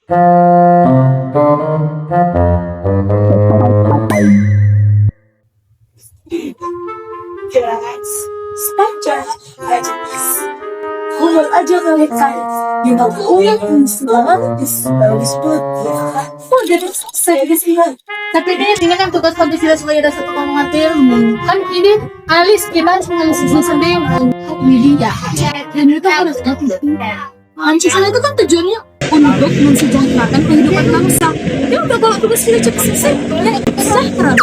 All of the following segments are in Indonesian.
Guys, sepanjang guys, umur aja kalian di ulang semangat disebut oh jadi selesai di sini. Tapi ini kan tugas Pancasila sebagai dasar pengembangan ilmu. Kan ini alis kita menganalisis sendiri. Jadi ya, dan itu harus Pancasila itu kan tujuannya untuk mensejahterakan kehidupan bangsa. Ya udah kalau tugas kita cepat selesai, ya sejahtera.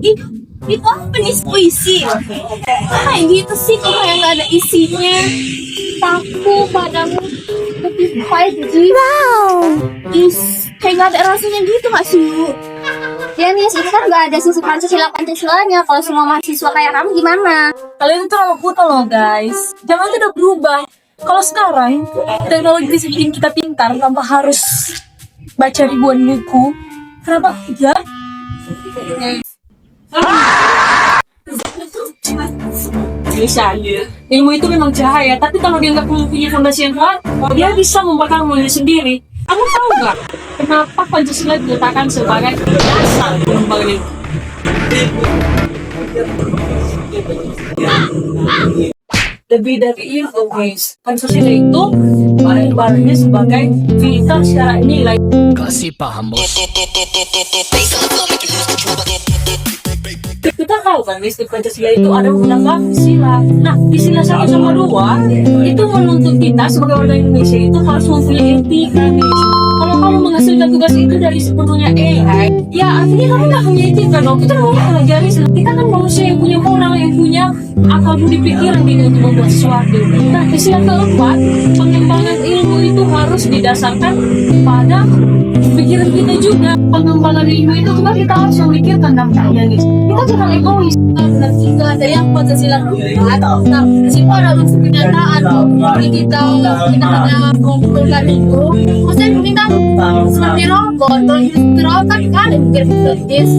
Itu apa nih puisi? Kayak gitu sih kalau yang nggak ada isinya. Aku padamu lebih baik sih. Kayak nggak ada rasanya gitu nggak sih? Ya nih, ini kan nggak ada sisi Pancasilanya. Kalau semua mahasiswa kayak kamu gimana? Kalian itu terlalu buta loh guys. Jangan tidak berubah. Kalau sekarang teknologi bisa bikin kita pintar tanpa harus baca ribuan buku. Kenapa ya? Bisa. Ilmu itu memang cahaya, tapi kalau dia nggak punya fondasi yang kuat, dia bisa membakar mulutnya sendiri. Kamu tahu nggak kenapa Pancasila diletakkan sebagai dasar pengembangan ilmu? Lebih dari itu, guys. Pancasila itu barang-barangnya sebagai filter secara nilai. Kasih paham, bos. Kita tahu kan di Pancasila itu ada menggunakan sila. Nah, di sila 1 sama 2 itu menuntut kita sebagai warga Indonesia itu harus mempunyai etika, guys. Kalau kamu menghasilkan tugas itu dari sepenuhnya AI, ya artinya kamu nggak punya etika dong. Kita mau pelajari, kita kan manusia yang punya moral, yang punya akal budi pikiran ini untuk membuat sesuatu. Nah, di sila keempat, pengembangan ilmu itu harus didasarkan pada pikiran kita juga. Pengembangan ilmu itu kan kita harus memikirkan dampaknya nih. Kita jangan egois. Benar juga ada yang Pancasila keempat. Nah, di situ ada unsur kenyataan. Jadi kita hanya mengumpulkan itu, maksudnya kita seperti robot. Kalau seperti robot kan ada mikir kritis.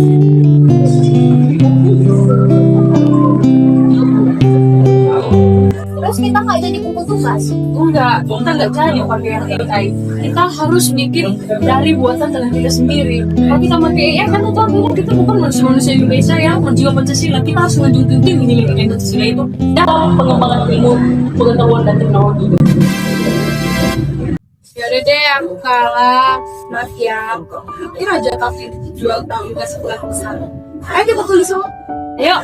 Terus kita nggak jadi kumpul tugas. Enggak, kita nggak jadi pakai yang AI. Kita harus bikin dari buatan tangan kita sendiri. Kalau kita pakai AI kan itu artinya kita bukan manusia Indonesia yang berjiwa Pancasila. Kita harus menjunjung tinggi nilai Pancasila itu dalam pengembangan ilmu, pengetahuan dan teknologi. Yaudah deh, aku kalah. Maaf ya. Ini aja tapi jual tangga sebelah sana. Ayo kita tulis semua. Ayo.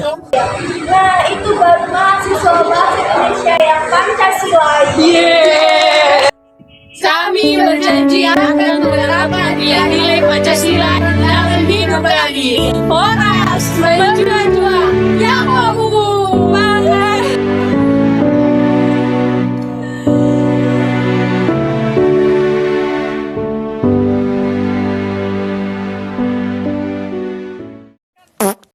Nah, itu baru mahasiswa bahasa Indonesia yang Pancasila. Yeah. Kami berjanji akan menerapkan nilai Pancasila dalam hidup kami. Horas menjunjung